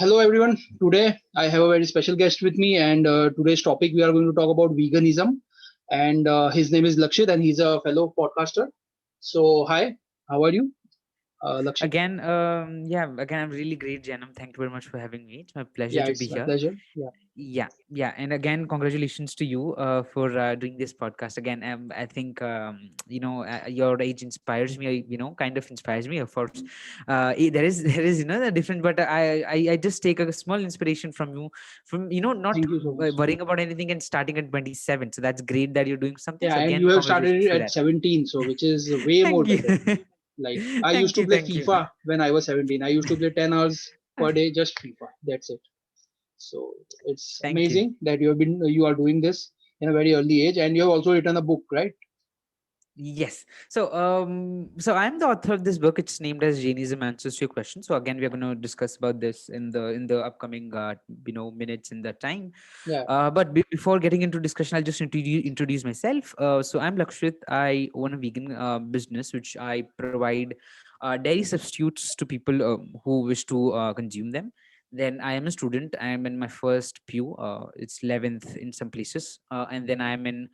Hello everyone. Today I have a very special guest with me, and today's topic we are going to talk about veganism. And his name is Lakshit, and he's a fellow podcaster. So hi, how are you, Lakshit? Again, I'm really great, Janam. Thank you very much for having me. It's my pleasure Yeah, to be it's my here. pleasure. Yeah, Yeah. And again, congratulations to you for doing this podcast. Again, I think, your age inspires me, kind of inspires me, of course. There is, a different, but I just take a small inspiration from you, from, not thank you so much. worrying about anything and starting at 27. So that's great that you're doing something. Yeah, So and you again, have started congratulations it for at that. 17, so which is way more Thank you. better. Like I used Thank to you. play Thank you. FIFA when I was 17. I used to play 10 hours per day just FIFA. That's it. So it's Thank you. amazing that you are doing this in a very early age, and you have also written a book, right? Yes. So I'm the author of this book. It's named as Jainism Answers to Your Question. So again, we're going to discuss about this in the upcoming minutes in the time. Yeah. But before getting into discussion, I'll just introduce myself. So I'm Lakshit. I own a vegan business which I provide dairy substitutes to people who wish to consume them. Then I am a student. I am in my first pew. It's 11th in some places, and then I am in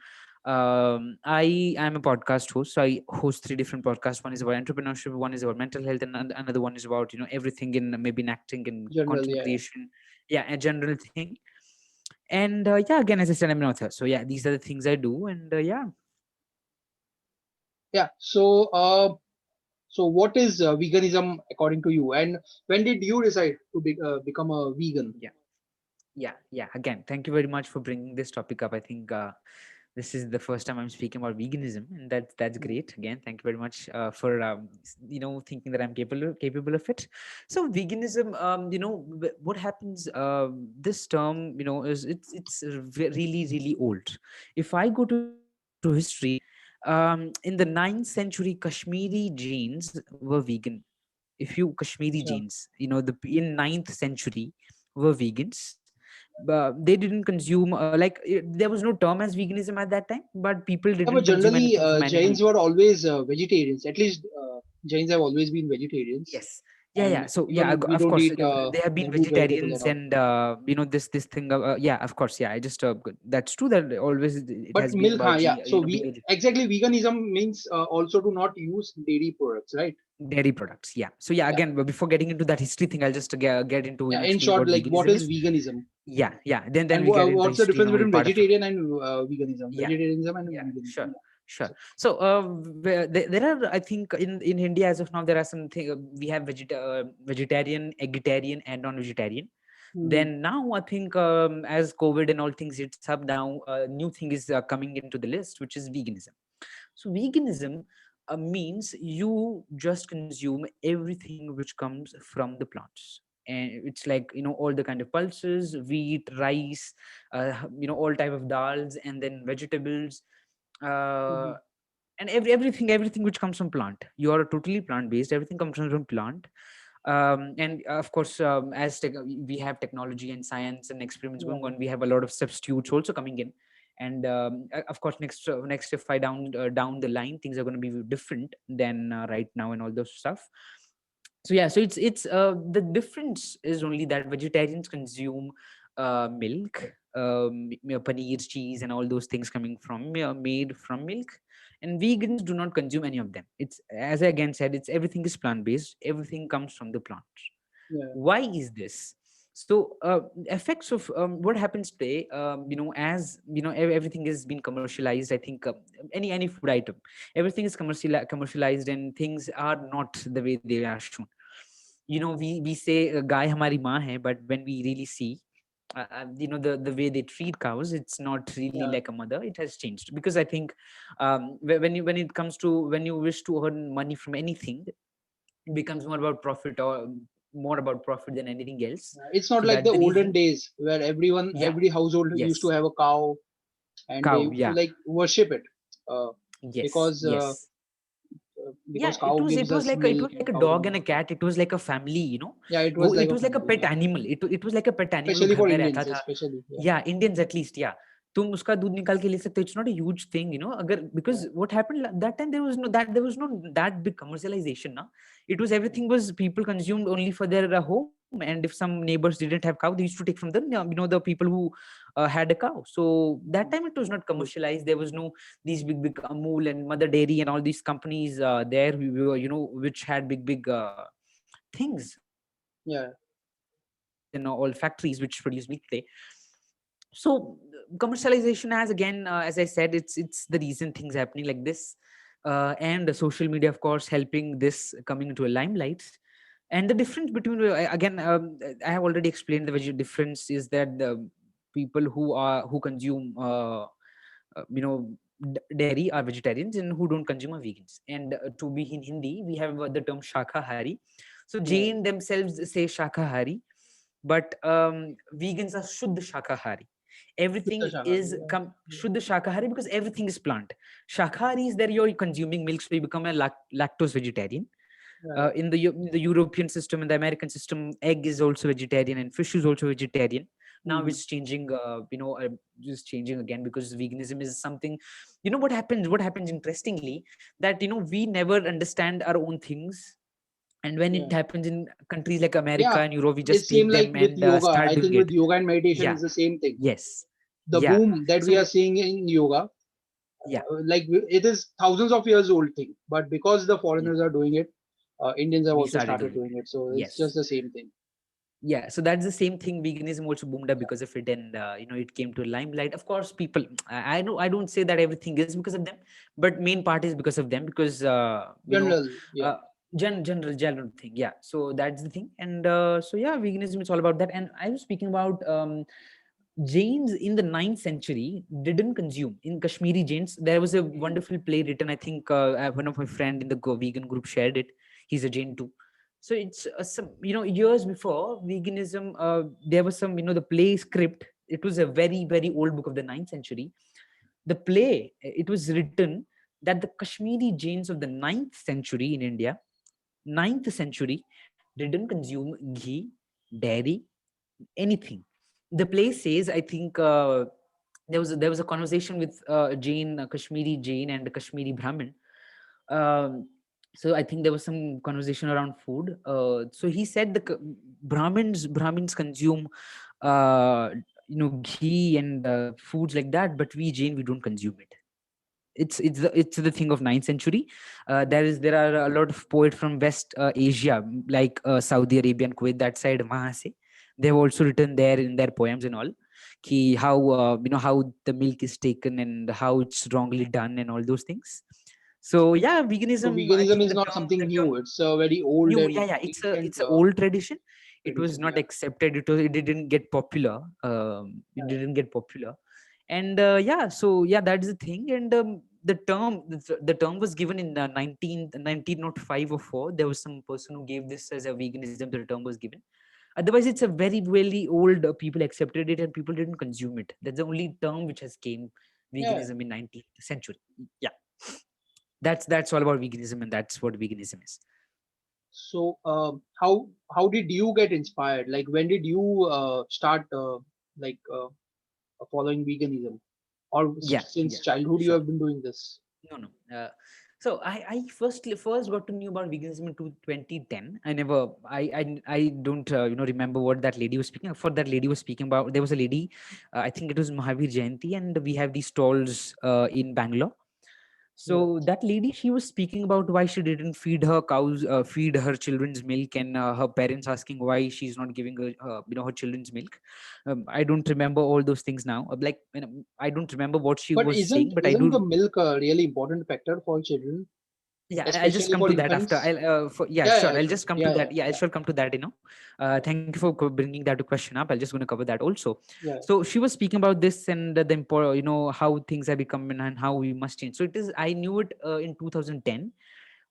I am a podcast host. So I host three different podcasts. One is about entrepreneurship, one is about mental health, and another one is about everything in maybe in acting and General, content yeah. creation. Yeah, a general thing. And yeah, again, as I said, I'm an author. So yeah, these are the things I do. And yeah, Yeah. So what is veganism according to you? And when did you decide to become a vegan? yeah, yeah. Again, thank you very much for bringing this topic up. I think this is the first time I'm speaking about veganism, and that's great. Again, thank you very much for thinking that I'm capable of it. So veganism, what happens? This term, is it's really old. If I go to history, in the 9th century, Kashmiri Jains were vegan. If you Kashmiri Sure. Jains, in 9th century were vegans. They didn't consume there was no term as veganism at that time, but people Yeah, didn't but consume generally, anything from animal. Jains were always vegetarians. At least Jains have always been vegetarians, Yes. Yeah. and So yeah, even we of don't course, eat they have been root vegetables at vegetarians, all. and this thing. Yeah, of course. Yeah, I just that's true that always it But has been milk, huh? about Yeah. So being we exactly veganism means also to not use dairy products, right? dairy products. Yeah. So yeah, Yeah. again, but before getting into that history thing, I'll just get into Yeah. In explain short, what like what veganism is is. veganism? Yeah. Then And we get into what's the history, difference between part of it. vegetarian and veganism? Yeah. Vegetarianism and Yeah, veganism. sure, Yeah. sure. So, So there are, I think, in India as of now, there are something we have vegetarian, eggetarian, and non-vegetarian. hmm. Then now I think, as COVID and all things hits up now, a new thing is coming into the list, which is veganism. So veganism means you just consume everything which comes from the plants, and it's like all the kind of pulses, wheat, rice, all type of dals, and then vegetables, uh, Mhm. and everything which comes from plant. You are totally plant based. Everything comes from plant. And of course, we have technology and science and experiments going Yeah. on, we have a lot of substitutes also coming in. And of course, next if I down the line, things are going to be different than right now and all those stuff. So yeah, so it's the difference is only that vegetarians consume milk, paneer, cheese, and all those things coming from made from milk, and vegans do not consume any of them. It's, as I again said, it's everything is plant based, everything comes from the plant. Yeah. Why is this? So effects of what happens today, as everything is being commercialized. I think any food item, everything is commercialized, and things are not the way they are shown. We say गाय हमारी माँ है, but when we really see, the way they treat cows, it's not really Yeah. like a mother. It has changed, because I think when it comes to, when you wish to earn money from anything, it becomes more about profit, or more about profit than anything else. It's not So like that the the olden reason. days where Yeah. every household used to Yes. have a cow and they Cow. used to Yeah. like worship it uh, Yes. because uh, Yes. because Yeah, cow gives us it milk was and like a cow dog gives and us a cat. It was like a family, yeah, it वो was like it a was like a family, pet yeah, animal. It was like a pet animal, वो especially घर for में Indians, रहता था. especially, yeah. Yeah, Indians at least. Yeah, तुम उसका दूध निकाल के ले सकते हो. It's not a huge thing, अगर, Yeah. because what happened that time, there was no that big commercialization, na. It was, everything was, people consumed only for their home. home, and if some neighbors didn't have cow, they used to take from them, the people who had a cow. So that time it was not commercialized. There was no these big Amul and Mother Dairy and all these companies there, we were, which had big things Yeah. and all factories which produce meat today. So commercialization has, again, as I said, it's the reason things happening like this, and the social media, of course, helping this coming into a limelight. And the difference between, again, I have already explained the difference is that the people who consume dairy are vegetarians, and who don't consume are vegans. And to be in Hindi, we have the term Shakhahari. So Yeah. Jain themselves say Shakhahari, but vegans are Shuddha Shakhahari. Shutta Everything Shahari, is yeah. Shuddha Shakhahari because everything is plant. Shakhahari is that you're consuming milk, so you become a lactose vegetarian. Yeah. In the European system and the American system, egg is also vegetarian and fish is also vegetarian. Now Mhm. it's changing, just changing again, because veganism is something. What happens interestingly, that we never understand our own things, and when it Yeah. happens in countries like America Yeah. and Europe, we just It's same take like them with and yoga. start I doing think it. with yoga and meditation Yeah. is the same thing. Yes. The Yeah. boom that we are So seeing in yoga, yeah. like it is thousands of years old thing, but because the Yeah. foreigners are doing it, Indians have We also started started doing doing it. it. So it's just Yes. the same thing. Yeah, so that's the same thing. Veganism also boomed up because of it, and it came to limelight. Of course, people. I know, I don't say that everything is because of them, but main part is because of them, because General, yeah. uh, general thing. Yeah, so that's the thing, and so yeah, veganism is all about that. And I was speaking about Jains in the 9th century didn't consume. In Kashmiri Jains, there was a wonderful play written. I think one of my friend in the vegan group shared it. He's a Jain too. So it's some, years before veganism, there was some, the play script. It was a very old book of the 9th century. The play, it was written that the Kashmiri Jains of the 9th century in India, 9th century, didn't consume ghee, dairy, anything. The play says, I think, there was a conversation with Jain, Kashmiri Jain, and a Kashmiri Brahmin. Um, so I think there was some conversation around food. So he said the Brahmins consume, uh, ghee and foods like that, but we Jain, we don't consume it. It's the thing of 9th century. There are a lot of poets from West Asia, like Saudi Arabia and Kuwait, that side, Mahase. They have also written there in their poems and all, how the milk is taken and how it's wrongly done and all those things. So yeah, So veganism, I veganism think is not something the term new. It's a very old new, and yeah, yeah, ancient it's a old tradition. It was tradition. not Yeah. accepted. It didn't get popular. It Yeah. didn't get popular. And yeah, so yeah, that's the thing. And the term was given in 1905 or 4. There was some person who gave this as a veganism. The term was given. Otherwise, it's a very old, people accepted it and people didn't consume it. That's the only term which has came, Yeah. veganism, in 19th century. Yeah, that's all about veganism, and that's what veganism is. So how did you get inspired? Like when did you start like following veganism, or Yeah, since yeah, childhood you sure. have been doing this? No. So I first got to know about veganism in 2010. I never, I don't, remember what that lady was speaking. For that lady was speaking about, there was a lady, I think it was Mahavir Jayanti, and we have these stalls in Bangalore. Yeah. So that lady, she was speaking about why she didn't feed her children's milk, and her parents asking why she's not giving her children's milk. I don't remember all those things now. I don't remember what she But was saying, but I isn't the do. milk a really important factor for children, Yeah, I'll just especially come for to that after. infants? Yeah, Yeah, sure. yeah, I'll sure. just come to Yeah, that. yeah, Yeah, I yeah, shall come to that. Thank you for bringing that question up. I'll just going to cover that also. yeah. So she was speaking about this, and the important, how things have become and how we must change. So it is. I knew it in 2010.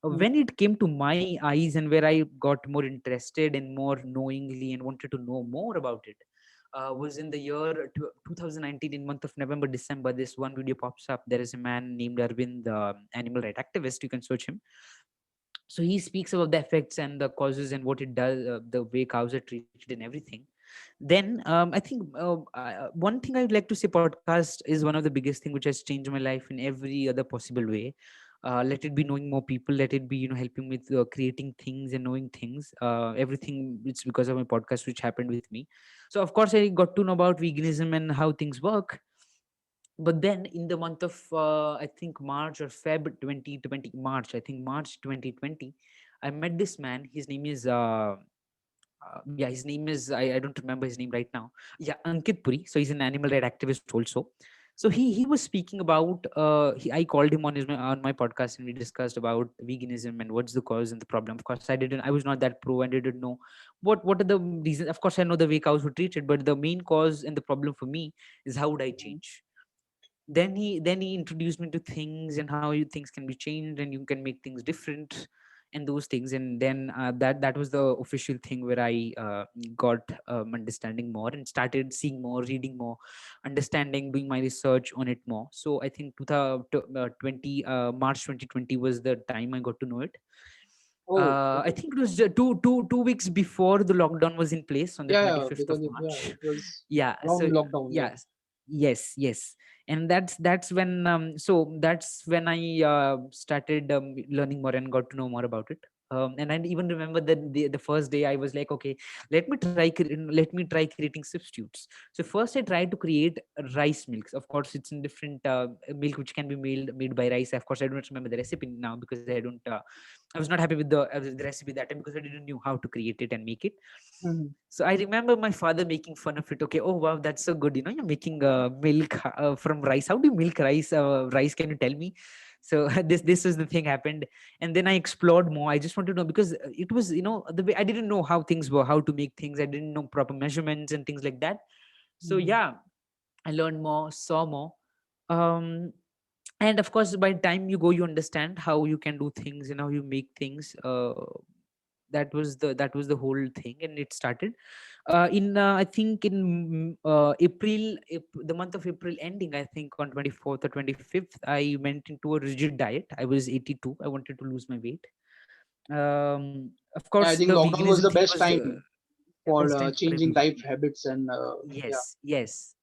Mm. When it came to my eyes, and where I got more interested and more knowingly and wanted to know more about it, was in the year 2019, in month of November, December. This one video pops up. There is a man named Arvind, animal right activist. You can search him. So he speaks about the effects and the causes and what it does, the way cows are treated and everything. Then I think one thing I would like to say, podcast is one of the biggest thing which has changed my life in every other possible way. let it be knowing more people, let it be helping with creating things and knowing things. Everything, it's because of my podcast which happened with me. So of course I got to know about veganism and how things work. But then in the month of I think March or Feb 2020, March, I think March 2020, I met this man. His name is yeah, his name is, I don't remember his name right now. Yeah, Ankit Puri. So he's an animal right activist also. So he was speaking about I called him on on my podcast, and we discussed about veganism and what's the cause and the problem. Of course I was not that pro and I didn't know what are the reasons. Of course I know the way cows were treated, but the main cause and the problem for me is how would I change. Then he introduced me to things and how things can be changed and you can make things different and those things. And then that was the official thing where I got understanding more and started seeing more, reading more, understanding, doing my research on it more. So I think 2020 March 2020 was the time I got to know it. Oh, I okay. think it was two weeks before the lockdown was in place on the Yeah, 25th of because March. it was Yeah, around so lockdown. Yeah. yeah, yes. And that's when that's when I started learning more and got to know more about it. And I even remember that the first day I was like, okay, let me try creating substitutes. So first I tried to create rice milks. Of course it's in different milk which can be made by rice. Of course I don't remember the recipe now because I was not happy with the recipe that time because I didn't know how to create it and make it. Mhm. So I remember my father making fun of it. Okay, oh wow, that's so good. You're making milk from rice. How do you milk rice? Rice? Can you tell me? So this is the thing happened, and then I explored more. I just wanted to know because it was the way I didn't know how things were, how to make things. I didn't know proper measurements and things like that. So Mhm. yeah, I learned more, saw more. Um, and of course by the time you go you understand how you can do things and how you make things. That was the whole thing, and it started in I think in the month of April ending, I think on 24th or 25th, I went into a rigid diet. I was 82. I wanted to lose my weight. Of Yeah, course I the think lockdown was veganism the thing best was time the for best time for changing everyone. life habits and yeah. Yes,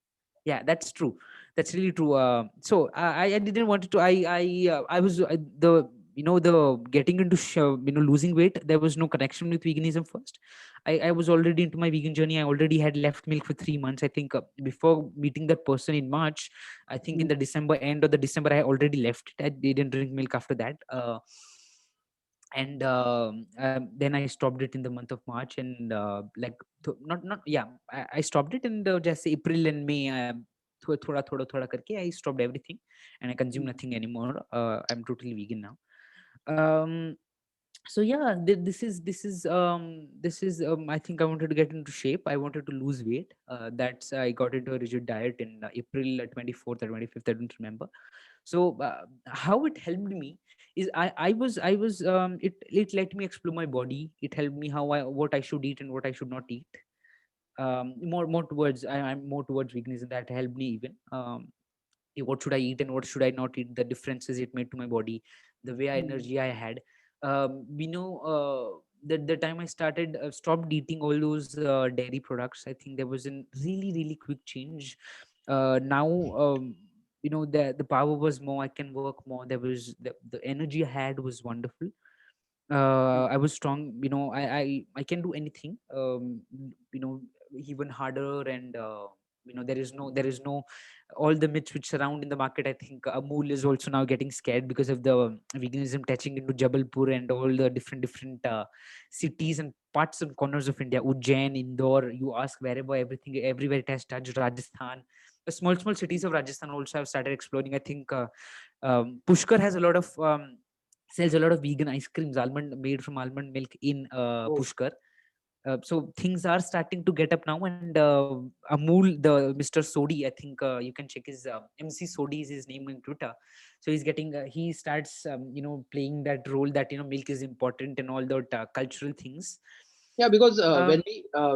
yeah, that's true. That's really true. So I didn't want to I was the the getting into losing weight. There was no connection with veganism first. I was already into my vegan journey. I already had left milk for 3 months. I think before meeting that person in March, I think in Mhm. the December end of the December I already left it. I didn't drink milk after that. And then I stopped it in the month of March, and like not yeah, I stopped it in the just April and May. Thoda karke I stopped everything, and I consume Mhm. nothing anymore. I'm totally vegan now. Um, so yeah, this is I think I wanted to get into shape. I wanted to lose weight. That's I got into a rigid diet in April 24th or 25th. I don't remember. So how it helped me is it let me explore my body. It helped me how I what I should eat and what I should not eat. More towards I'm more towards veganism. That helped me even. What should I eat and what should I not eat, the differences it made to my body, the way Mhm. energy I had. The time I started stopped eating all those dairy products, I think there was a really quick change. Now the power was more, I can work more, there was the energy I had was wonderful. I was strong. I can do anything. You know, Even harder, and there is no all the myths which surround in the market. I think Amul is also now getting scared because of the veganism touching into Jabalpur and all the different cities and parts and corners of India. Ujjain, Indore, you ask wherever, everything, everywhere it has touched. Rajasthan, the small cities of Rajasthan also have started exploring. I think Pushkar has a lot of sells a lot of vegan ice creams, almond made from almond milk in Oh, Pushkar. So things are starting to get up now, and Amul, the Mr. Sodi, I think you can check his MC Sodi is his name in Twitter. So he's getting he starts playing that role that milk is important and all that cultural things. yeah, because Um,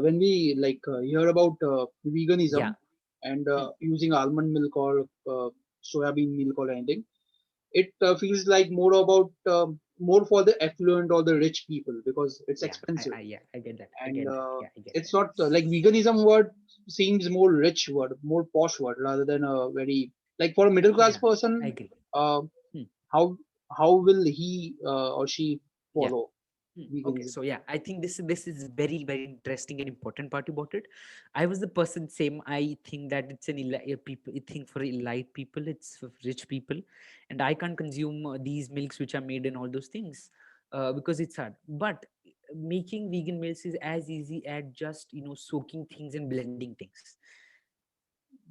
when we like hear about yeah. veganism and Hmm. using almond milk or soya bean milk or anything, it feels like more about more for the affluent or the rich people because it's Yeah, expensive. I get that. I And get that. Yeah, I get it's that. not like veganism word seems more rich word, more posh word rather than a very like for a middle class Yeah, I person. agree. Uh, Hmm. how? how will he or she Yeah. follow Okay, veganism? so yeah, I think this is very very interesting and important part about it. I was the person same. I think that it's a people. I think for elite people, it's for rich people, and I can't consume these milks which are made and all those things because it's hard. But making vegan meals is as easy as just soaking things and blending things.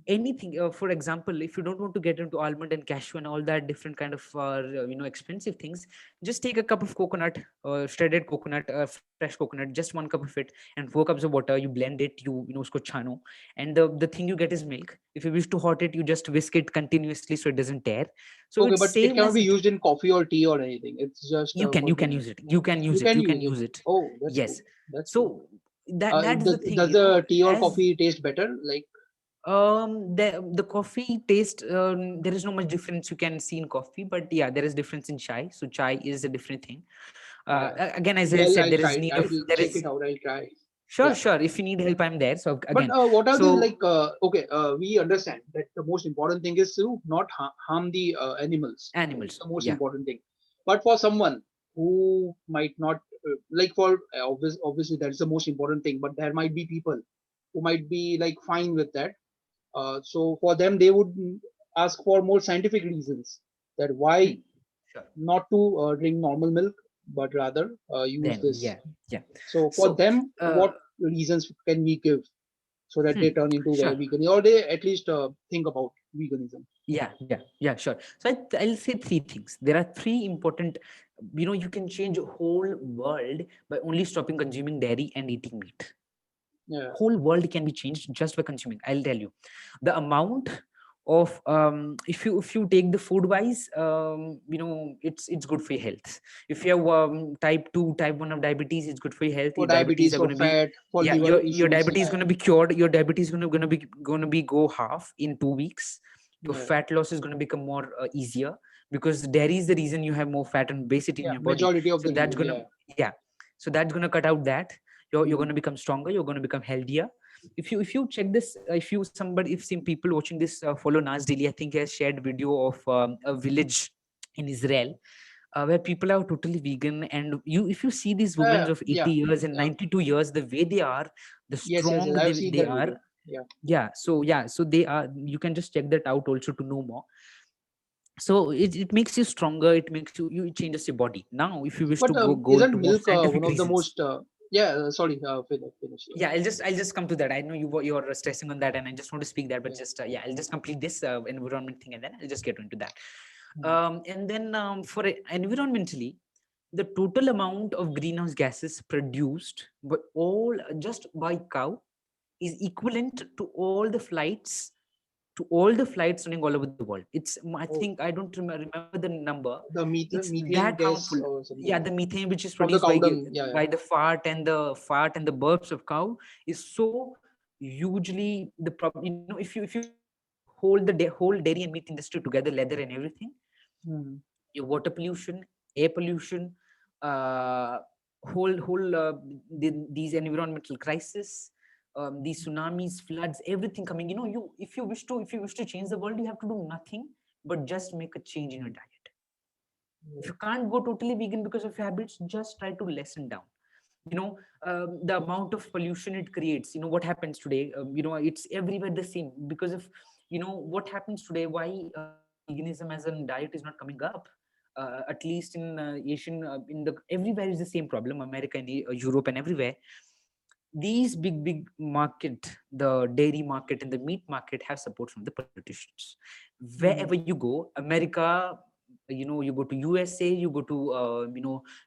Anything, for example, if you don't want to get into almond and cashew and all that different kind of expensive things, just take a cup of coconut, shredded coconut, fresh coconut, just one cup of it, and 4 cups of water. You blend it, usko chano, and the thing you get is milk. If you wish to hot it, you just whisk it continuously so it doesn't tear. So Okay, it's but it same cannot as be it. used in coffee or tea or anything. It's just You for can the use it, you can you use it, can you use can it. use it. Oh, that's cool. Yes. That's cool. So that's the thing, Does the tea or as coffee taste better? Like, the coffee taste, there is no much difference you can see in coffee, but yeah, there is difference in chai. So chai is a different thing. yeah. Again, as I Well, said, I'll there is try it. need of I'll there check it is out. I'll try. sure, Yeah. sure. If you need help, I'm there. So But again, what are the so like? Okay, we understand that the most important thing is to not harm the animals. It's animals, the most yeah. important thing. But for someone who might not like, for obviously that's the most important thing. But there might be people who might be like fine with that. So for them, they would ask for more scientific reasons that why Sure. not to drink normal milk, but rather use Then this. yeah, yeah. So for So them, uh, what reasons can we give so that they turn into sure. vegan, or they at least think about veganism? Yeah, sure. So I'll say three things. There are three important, you can change a whole world by only stopping consuming dairy and eating meat. Yeah, Whole world can be changed just by consuming. I'll tell you the amount of, if you take the food wise, it's good for your health. If you have type 2 type 1 of diabetes, it's good for your health. for Your diabetes diabetes, are for going to be, fat, for yeah, liver your issues. diabetes is Yeah, going to be cured. Your diabetes is going to be go half in 2 weeks. Your yeah, fat loss is going to become more easier, because dairy is the reason you have more fat and obesity in yeah. your body. Majority of So the that's reason. going to, Yeah. yeah, so that's going to cut out that. You're going Hmm. to become stronger, you're going to become healthier. If you check this, if some people watching this follow Nas daily, I think he has shared video of a village in Israel, where people are totally vegan, and if you see these women of 80 Yeah. years and 92 years, the way they are, the Yes, yes, strong yes. I've seen they that are. video. Yeah. Yeah, so they are, you can just check that out also to know more. So it makes you stronger, it makes you, it changes your body. Now if you wish to But go isn't into more milk scientific one of the reasons, most? Yeah. Sorry. Finish. Yeah. yeah, I'll just come to that. I know you're stressing on that, and I just want to speak that, but Yeah. just yeah, I'll just complete this environment thing, and then I'll just get into that. Hmm. And then environmentally, the total amount of greenhouse gases produced by just by cow is equivalent to all the flights running all over the world. I Oh, think I don't remember the number. the It's methane that gas harmful. or something Yeah, like the that methane which is from the produced cow dung. Yeah. Yeah. by the fart and the burps of cow is so hugely the problem. If you hold the whole dairy and meat industry together, leather and everything, Hmm. your water pollution, air pollution, uh, whole these environmental crisis, these tsunamis, floods, everything coming. If you wish to change the world, you have to do nothing but just make a change in your diet. If you can't go totally vegan because of your habits, just try to lessen down. The amount of pollution it creates. What happens today, it's everywhere the same, because of what happens today, why veganism as a diet is not coming up, at least in Asian, in the everywhere is the same problem, America and Europe and everywhere. These big market, the dairy market and the meat market, have support from the politicians. Wherever Hmm. you go, America, you go to USA, you go to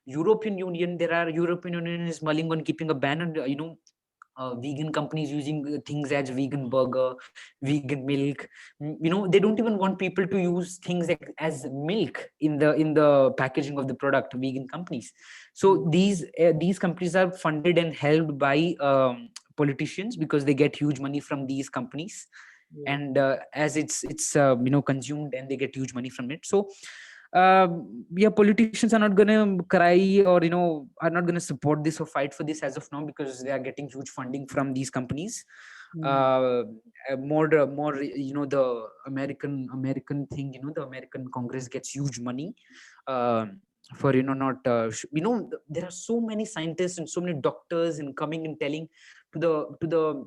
European Union, there are European Union is mulling on keeping a ban on vegan companies using things as vegan burger, vegan milk. They don't even want people to use things like, as milk in the packaging of the product, vegan companies. So Hmm. these companies are funded and held by politicians, because they get huge money from these companies, Yeah. and as it's consumed, and they get huge money from it. So yeah, politicians are not gonna cry, or are not gonna support this or fight for this as of now, because they are getting huge funding from these companies. Mm. uh, more the American thing, the American Congress gets huge money uh, for not there are so many scientists and so many doctors and coming and telling to the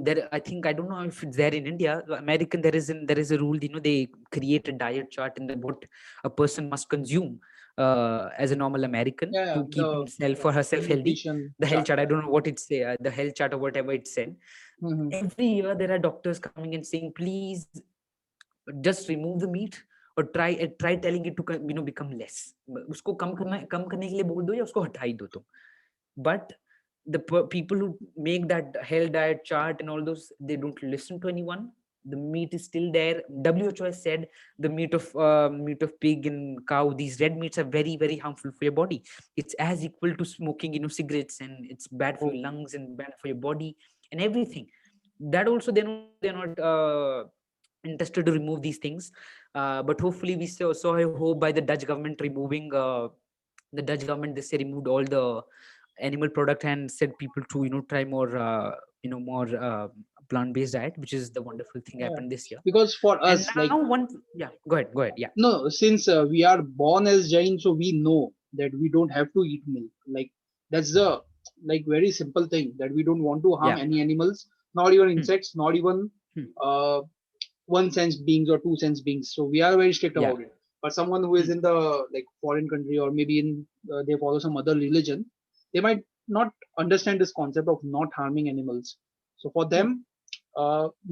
there, I think, I don't know if it's there in India. American, there is a rule, they create a diet chart in the what a person must consume as a normal American Yeah, yeah, to keep himself or the herself healthy. nutrition The health chart. chart, I don't know what it's say, the health chart or whatever it said. Hmm. Every year there are doctors coming and saying, please just remove the meat, or try telling it to become less. उसको कम करने के लिए बोल दो या उसको हटा ही दो तुम. But the people who make that health diet chart and all those, they don't listen to anyone. The meat is still there. WHO has said the meat of pig and cow, these red meats are very, very harmful for your body. It's as equal to smoking cigarettes, and it's bad for Oh, your lungs and bad for your body and everything. That also they're not interested to remove these things. But hopefully we saw a hope by the Dutch government removing the Dutch government this year removed all the animal product and said people to try more plant-based diet, which is the wonderful thing yeah. happened this year. Because for And us, now like, one, yeah, go ahead, yeah. no, since we are born as Jain, so we know that we don't have to eat milk. Like, that's the like very simple thing, that we don't want to harm Yeah. any animals, not even Hmm, insects, not even hmm, uh, one sense beings or two sense beings. So we are very strict yeah. about it. But someone who is Hmm, in the like foreign country, or maybe in they follow some other religion, they might not understand this concept of not harming animals. So for hmm. them,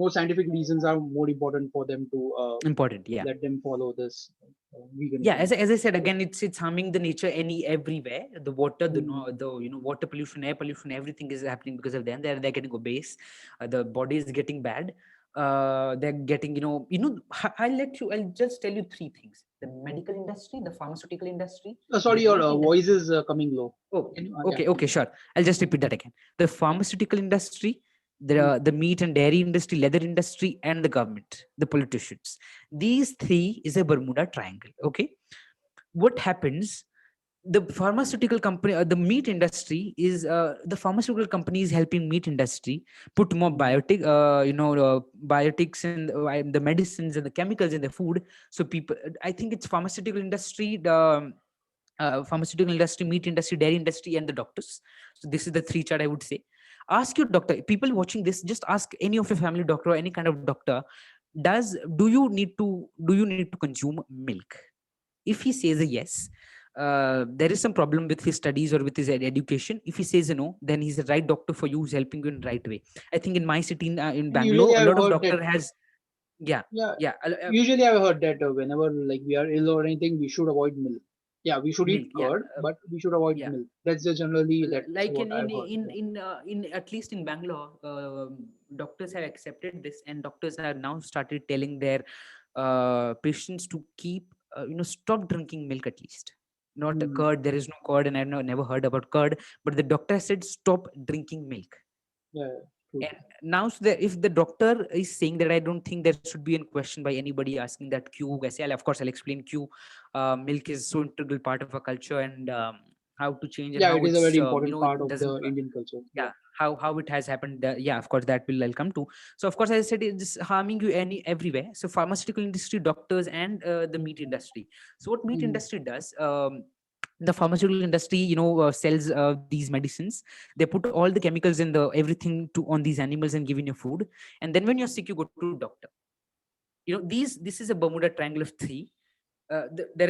more scientific reasons are more important for them to Important, yeah. let them follow this Yeah, veganism. as I said again, it's harming the nature everywhere. The water, Mm. the water pollution, air pollution, everything is happening because of them. They're getting obese. The body is getting bad. They're getting I'll just tell you three things: the medical industry, the pharmaceutical industry, Sorry, the your meat voice industry. is coming low. Oh, Can you, yeah, okay, okay, sure. I'll just repeat that again. The pharmaceutical industry, the meat and dairy industry, leather industry, and the government, the politicians. These three is a Bermuda Triangle. Okay, what happens? The pharmaceutical company, the meat industry is the pharmaceutical company is helping meat industry put more biotics and the medicines and the chemicals in the food. So people, I think it's pharmaceutical industry, the pharmaceutical industry, meat industry, dairy industry, and the doctors. So this is the three chart I would say. Ask your doctor. People watching this, just ask any of your family doctor or any kind of doctor. Do you need to consume milk? If he says a yes, there is some problem with his studies or with his education. If he says a no, then he's the right doctor for you, who's helping you in the right way. I think in my city, in usually Bangalore, a I've lot of heard that. doctor has, yeah, Yeah, yeah, usually I've heard that whenever like we are ill or anything, we should avoid milk. Yeah, we should eat milk, yeah, curd, but we should avoid yeah. milk. That's just generally that's Like what in I've heard. Yeah. at least in Bangalore, doctors have accepted this, and doctors have now started telling their patients to keep stop drinking milk at least. Not a Mm. curd. There is no curd, and I've never heard about curd. But the doctor said stop drinking milk. Yeah, yeah, true. And now, so if the doctor is saying that, I don't think there should be a question by anybody asking that Q. Of course, I'll explain Q. Milk is so integral part of our culture, and how to change and Yeah, how it is a it's very important part it of doesn't. the Indian culture. Yeah. Yeah, how it has happened. Yeah, of course, that will I'll come to. So of course, as I said, it's harming you everywhere. So pharmaceutical industry, doctors, and the meat industry. So what meat Mm. industry does? The pharmaceutical industry sells these medicines. They put all the chemicals in the everything to on these animals and give in your food. And then when you're sick, you go to doctor. This is a Bermuda Triangle of three. There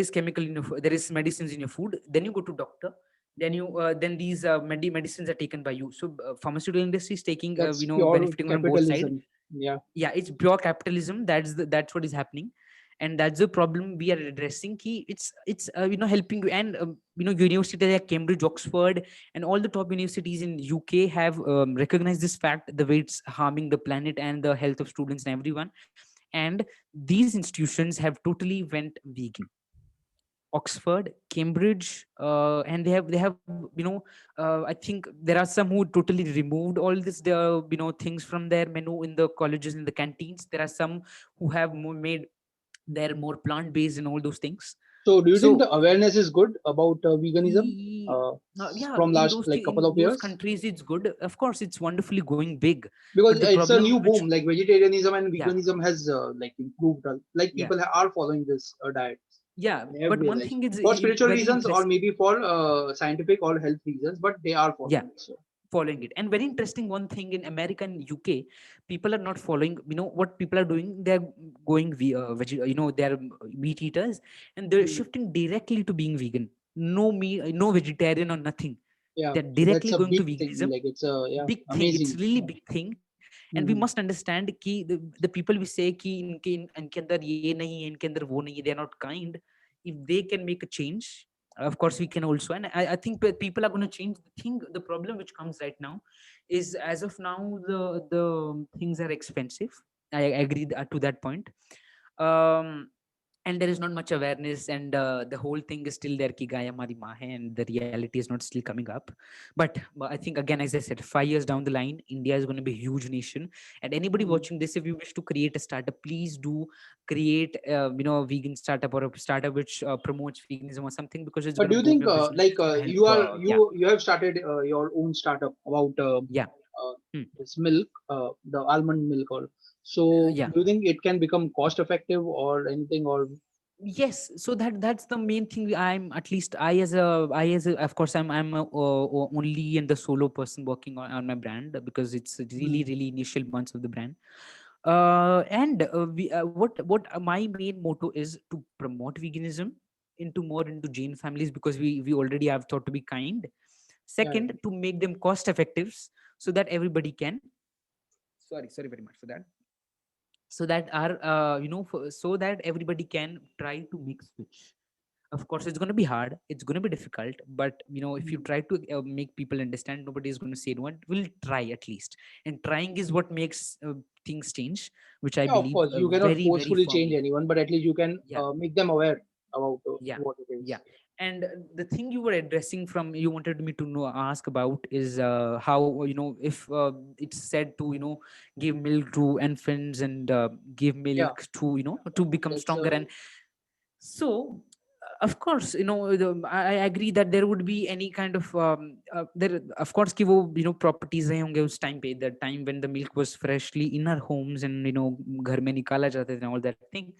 is chemical in your there is medicines in your food. Then you go to doctor. Then these medicines are taken by you. So pharmaceutical industry is taking That's pure benefiting on both sides. capitalism. Yeah. Yeah, it's pure capitalism. That's what is happening. And that's the problem we are addressing. Key, it's helping you. And universities like Cambridge, Oxford, and all the top universities in UK have recognized this fact, the way it's harming the planet and the health of students and everyone. And these institutions have totally went vegan. Oxford, Cambridge, and they have I think there are some who totally removed all this things from their menu in the colleges, in the canteens. There are some who have made their more plant based and all those things. So, do you think So the awareness is good about veganism e- uh, yeah, from last like in couple of those years? countries it's good, of course it's wonderfully going big, Because but the it's a problem new which, boom. Like vegetarianism and yeah, veganism has like improved. Like yeah, people are following this diet yeah, in but every one like thing is for spiritual very reasons or interesting. maybe for scientific or health reasons, but they are Yeah, following it. So, following it. And very interesting one thing, in America and UK, people are not following, what people are doing, they're going they're meat eaters, and they're mm, shifting directly to being vegan. No meat, no vegetarian or nothing. yeah, They're so that's directly a going to big thing. veganism. Like it's a yeah, Big thing, it's amazing. really Yeah. big thing. And we Mhm. must understand कि the people we say कि इनके अंदर ये नहीं है, इनके अंदर वो नहीं है, they are not kind. If they can make a change, of course we can also. And I think that people are going to change. The thing, the problem which comes right now is, as of now, the things are expensive. I agree to that point. And there is not much awareness, and the whole thing is still there ki gaya hamari maa hai, and the reality is not still coming up. But I think, again, as I said, 5 years down the line, India is going to be a huge nation. And anybody Mhm. watching this, if you wish to create a startup, please do create a vegan startup, or a startup which promotes veganism or something, because it's But going do to you boom think your business, like it's going to you help. are Yeah, you have started your own startup about yeah. uh, Hmm. this milk, the almond milk, or so? Yeah. Do you think it can become cost effective or anything? Or Yes, so that's the main thing. I'm, at least I as a, of course, I'm only and the solo person working on my brand, because it's really Hmm, really initial months of the brand. And we what my main motto is to promote veganism into more into Jain families, because we already have thought to be kind. yeah, Second, to make them cost effective, so that everybody can, sorry very much for that, so that our so that everybody can try to make switch. Of course it's going to be hard, it's going to be difficult, but if you hmm. try to make people understand, nobody is going to say no, and we'll try at least. And trying is what makes things change, which I Yeah, of believe course, you cannot very very forcefully change firmly. anyone, but at least you can Yeah, make them aware about yeah, what it yeah. is. And the thing you were addressing, from you wanted me to know, ask about, is how, if it's said to, give milk to infants, and give Yeah, milk to, to become that's stronger. And so, of course, I agree that there would be any kind of there, of course, कि वो, properties रहे होंगे उस time पे, the time when the milk was freshly in our homes, and घर में निकाला जाता था and all that thing.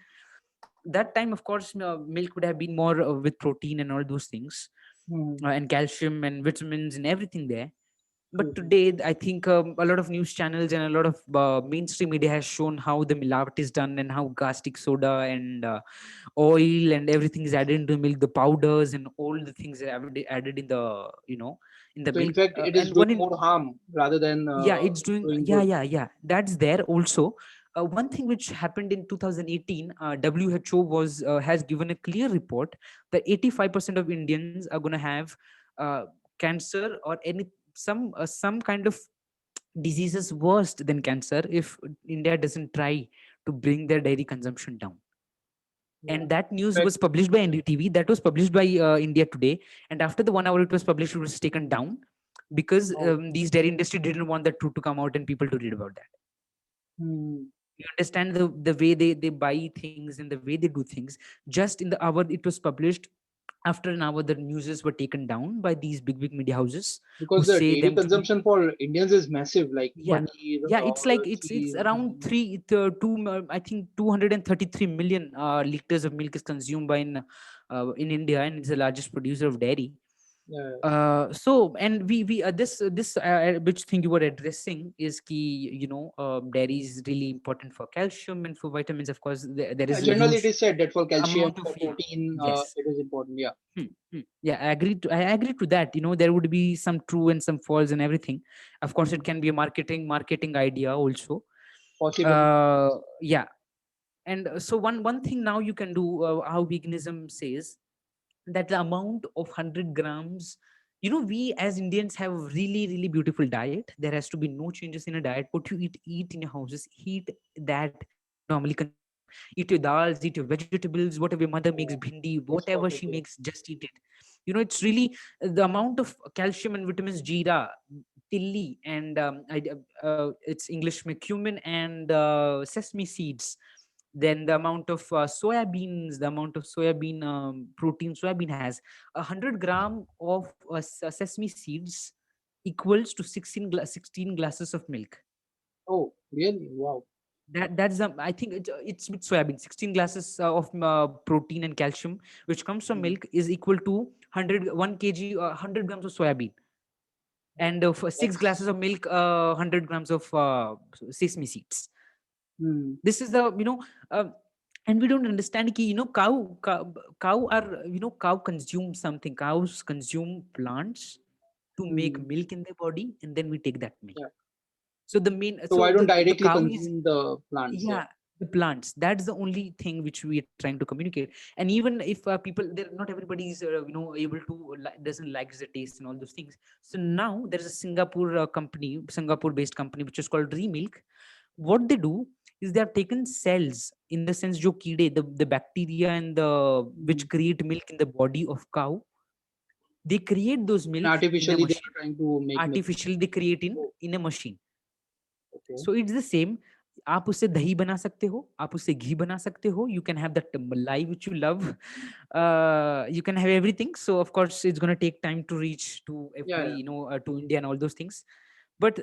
That time, of course, milk would have been more with protein and all those things, hmm, and calcium and vitamins and everything there. But true. today, I think a lot of news channels and a lot of mainstream media has shown how the milawat is done, and how caustic soda and oil and everything is added into milk, the powders and all the things are added in the, in the So in milk. fact, it is And doing one in more harm rather than Yeah, it's doing, doing yeah, good. yeah, yeah, that's there also. One thing which happened in 2018, WHO was has given a clear report that 85% of Indians are going to have uh, cancer, or some kind of diseases worse than cancer, if India doesn't try to bring their dairy consumption down. Yeah. And that In news fact, was published by NDTV, that was published by India Today. And after the 1 hour it was published, it was taken down, because oh, these dairy industry didn't want the truth to come out and people to read about that. hmm. You understand the way they buy things and the way they do things. Just in the hour it was published, after an hour the newses were taken down by these big media houses, who Because the say dairy them to be, consumption for Indians is massive, like yeah, paneer yeah, or it's like it's cheese. around I think 233 million liters of milk is consumed by in India, and it's the largest producer of dairy. Yeah. So, and we this which thing you were addressing is key, dairy is really important for calcium and for vitamins. Of course, there Yeah, is a generally, it huge is said that for calcium, amount of, for yeah, protein, yes. it is important. Yeah, Yeah, I agree to that. There would be some true and some false and everything. Of course, it hmm. can be a marketing idea also. Possibly. Yeah. And so one thing now you can do, how veganism says that the amount of 100 grams, we as Indians have really really beautiful diet. There has to be no changes in a diet. What you eat in your houses, eat that you normally consume. Eat your dals, eat your vegetables, whatever your mother makes, Yeah, bhindi, it's whatever perfect. she Yeah. makes, just eat it. It's really the amount of calcium and vitamins, jeera, tilli, and it's English में cumin and sesame seeds. Then the amount of soya beans, the amount of soybean protein soybean has, 100 gram of sesame seeds equals to 16 glasses of milk. Oh, really? Wow. That's I think it's with soybean. 16 glasses of protein and calcium which comes from Hmm. milk is equal to 1 kg 100 grams of soybean, and for 6 That's glasses of milk, 100 grams of sesame seeds. hmm. This is the, uh, and we don't understand ki, cow are, cow consume something. Cows consume plants to make Hmm. milk in their body, and then we take that milk. Yeah. So the main, So so I don't the directly cow is, consume the plants. Yeah. yeah, the plants. That's the only thing which we are trying to communicate. And even if people, there, not everybody is able to doesn't like the taste and all those things. So now there is a Singapore company, Singapore based company, which is called Remilk. What they do is they have taken cells, in the sense jo keede, the bacteria and the Hmm. which create milk in the body of cow. They create those And milk in a artificially, they are machine. trying to make milk. Artificially they create Oh, in a machine. okay. So it's the same. आप उससे दही बना सकते हो, आप उससे घी बना सकते हो. You can have that malai which you love. You can have everything. So of course it's going to take time to reach to Yeah, every, yeah. to India and all those things. But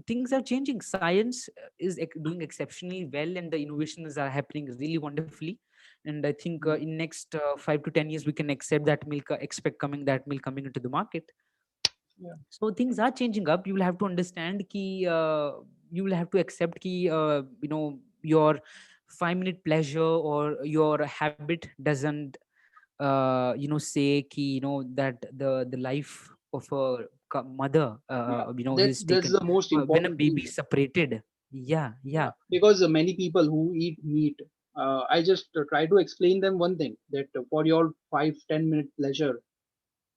things are changing. Science is doing exceptionally well, and the innovations are happening really wonderfully. And I think Hmm. in next 5 to 10 years we can accept that milk, expect coming that milk coming into the market. Yeah. So things are changing up. You will have to understand ki, you will have to accept ki, your 5 minute pleasure or your habit doesn't say ki, that the life of a mother, Yeah. is That's taken the most when a important baby thing. is separated. Yeah, Yeah, yeah, because many people who eat meat, I just try to explain them one thing that for your 5-10 minute pleasure,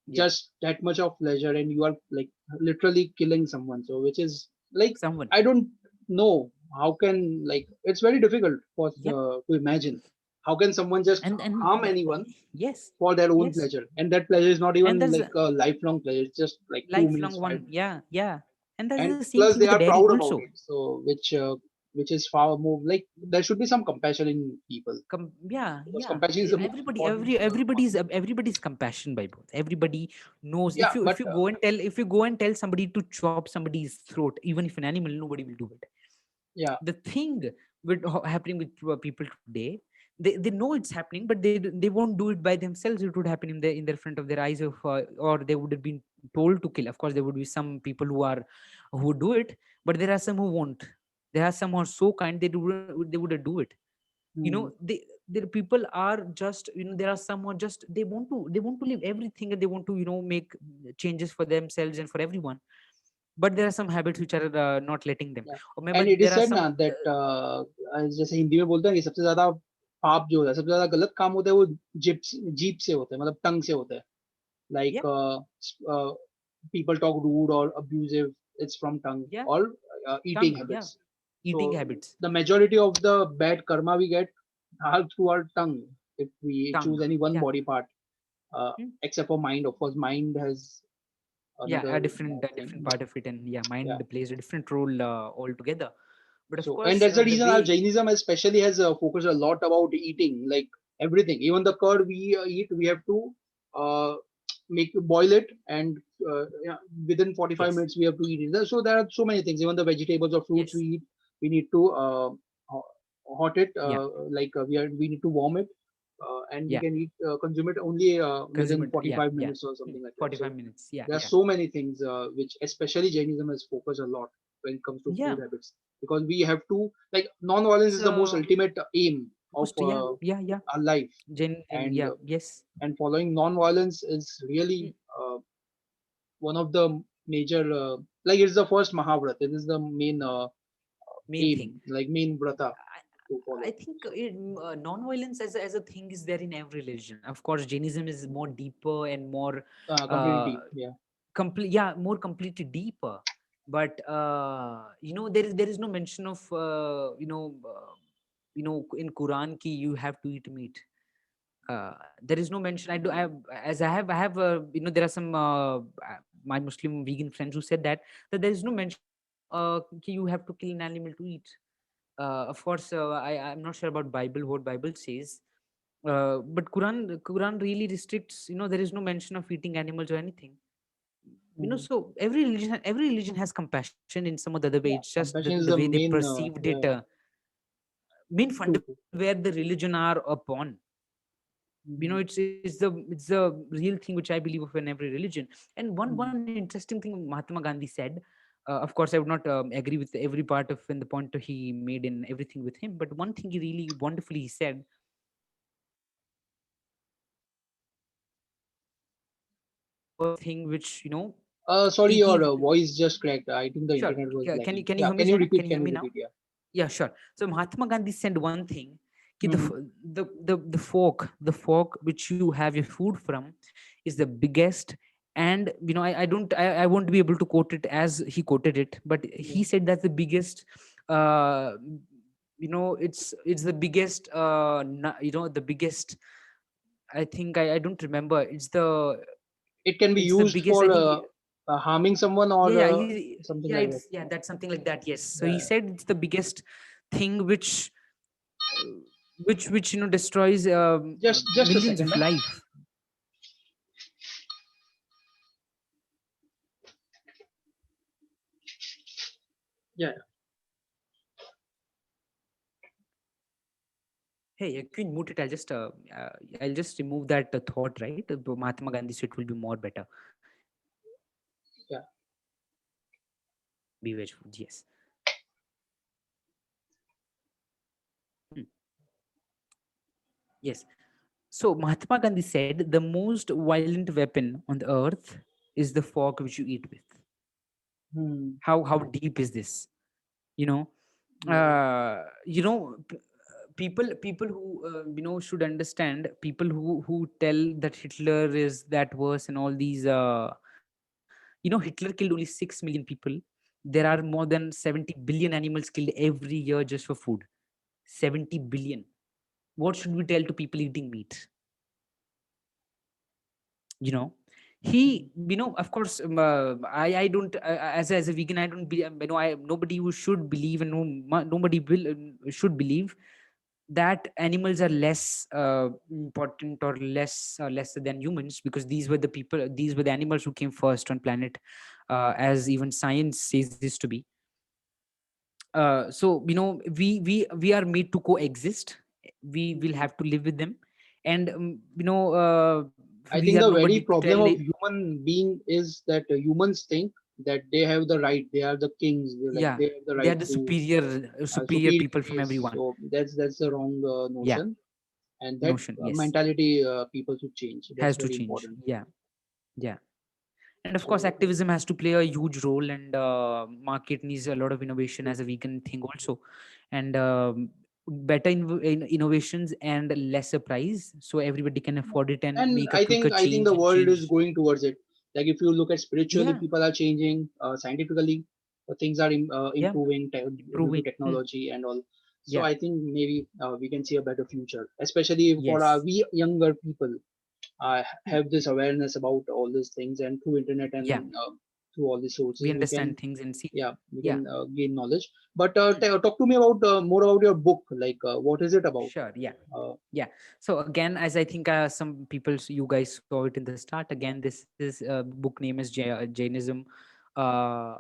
yeah. just that much of pleasure, and you are like literally killing someone. So, which is like, Someone. I don't know how can, like, it's very difficult for Yeah. to imagine how can someone just And harm anyone yes, for their own yes. pleasure, and that pleasure is not And even there's like a lifelong pleasure. It's just like two lifelong minutes, one. 5 minutes, Yeah, yeah. And that's the and same thing plus with they the are dairy proud about also. it. So, which is far more like there should be some compassion in people, Yeah, because yeah. compassion is the most Everybody, important everybody's compassion by both. Everybody knows, yeah, if but you go and tell, somebody to chop somebody's throat, even if an animal, nobody will do it. yeah. The thing with happening with people today, they know it's happening, but they won't do it by themselves. It would happen in their front of their eyes, of or they would have been told to kill. Of course there would be some people who would do it, but there are some who won't. There are some who are so kind, they would do it. Hmm. The people are just, there are some who are just, they want to leave everything, and they want to, make changes for themselves and for everyone. But there are some habits which are not letting them. Yeah. Or maybe And it is there are said some ना that जैसे हिंदी में बोलते हैं कि सबसे ज्यादा पाप जो होता है, सबसे ज्यादा गलत काम होता है वो जीप जीप से होता है, मतलब टंग से होता है. yeah, Like people talk rude or abusive, it's from tongue, yeah, or eating tongue, yeah, habits. eating So habits, the majority of the bad karma we get are through our tongue if we tongue, choose any one yeah. body part, uh, Hmm. except for mind. Of course, mind has Yeah, another a thing. different part of it, and yeah, Yeah. mind plays a different role altogether. But of So, and course that's the the reason our way, Jainism especially has focused a lot about eating, like everything. Even the curd we eat, we have to uh, make boil it, and yeah, within 45 yes, minutes we have to eat it. So there are so many things. Even the vegetables or fruits we yes, eat, we need to hot it, yeah, like we need to warm it, and we yeah, can eat consume it only consume within it, yeah, 45 yeah. minutes or something like that. 45 So minutes, yeah, there are yeah, so many things which especially Jainism has focused a lot when it comes to yeah. food habits, because we have to, like, non-violence It's is the most ultimate aim of most, yeah, yeah, yeah, our life, and yeah, yes. following non-violence is really one of the major, like, it's the first Mahabharat. It is the main Main thing. aim, like main vrata to I follow. think So non-violence as a thing is there in every religion. Of course, Jainism is more deeper and more completely uh, deep, yeah. complete, yeah, more completely deeper. But there is no mention of in Quran ki you have to eat meat. There is no mention. There are some my Muslim vegan friends who said that there is no mention of ki you have to kill an animal to eat. Of course, I'm not sure about Bible, what Bible says, but Quran really restricts. There is no mention of eating animals or anything. Mm. So every religion has compassion in some or the other way. It's Yeah, just the compassion is way the they main. perceived it, Yeah, yeah. main True, fundamental true. where the religion are upon. Mhm. It's the real thing which I believe of in every religion. And one Mm. interesting thing Mahatma Gandhi said. Of course, I would not agree with every part of in the point he made in everything with him, but one thing he really wonderfully he said, thing which Sorry, he your voice just cracked. I think the sure. internet was lagging. Can you Yeah, hear me, can you Zainab? Can repeat? you hear Can me you now? repeat? Yeah. Yeah, sure. So Mahatma Gandhi said one thing, कि Hmm. the fork which you have your food from is the biggest. And I won't be able to quote it as he quoted it, but Yeah. he said that the biggest, uh it's the biggest, the biggest, I think, I don't remember. It can be It's the used biggest, I for think. harming someone or something like that. Yeah, that's something like that. Yes. So he Yeah. said it's the biggest thing uh, which destroys Just a millions second. of life. Yeah. Hey, you can mute it. I'll just remove that thought, right? Mahatma Gandhi, so it will be more better. Yeah. Be veg food, yes. Hmm. Yes. So Mahatma Gandhi said the most violent weapon on the earth is the fork which you eat with. Hmm. How deep is this? You know, Yeah. Yeah. people who should understand, people who tell that Hitler is that worse and all these. Hitler killed only 6 million people. There are more than 70 billion animals killed every year just for food. 70 billion. What should we tell to people eating meat? you know Hmm. he of course, I don't, as a vegan, I don't be, I nobody who should believe, and nobody will should believe that animals are less important or lesser than humans, because these were the animals who came first on planet, as even science says this to be. So we are made to coexist. We will Hmm. have to live with them. And I we think have the nobody very to tell problem of it. human being is that humans think that they have the right, they are the kings, like Yeah, they have the they are right the to superior superior people from race. everyone. So that's the wrong Yeah, notion, and that notion, yes, mentality people should change. That's has to very change. important. Yeah, yeah. And of course So activism has to play a huge role, and market needs a lot of innovation as a vegan thing also. And better innovations and lesser price, so everybody can afford it and and make a quicker I think the change and world is change. going towards it. Like if you look at spiritually, Yeah, people are changing. Scientifically, things are yeah, improving due to improving. technology and all. So Yeah, I think maybe we can see a better future, especially for yes. we younger people. Hmm. Have this awareness about all these things, and through internet Yeah, and through all these we sources we can, understand things and see. yeah, we Yeah. can gain knowledge. But Hmm. talk to me about more about your book, like what is it about? Sure. Yeah. uh, Yeah. So again, as I think some people, you guys saw it in the start. Again, this is book name is Jainism. Uh,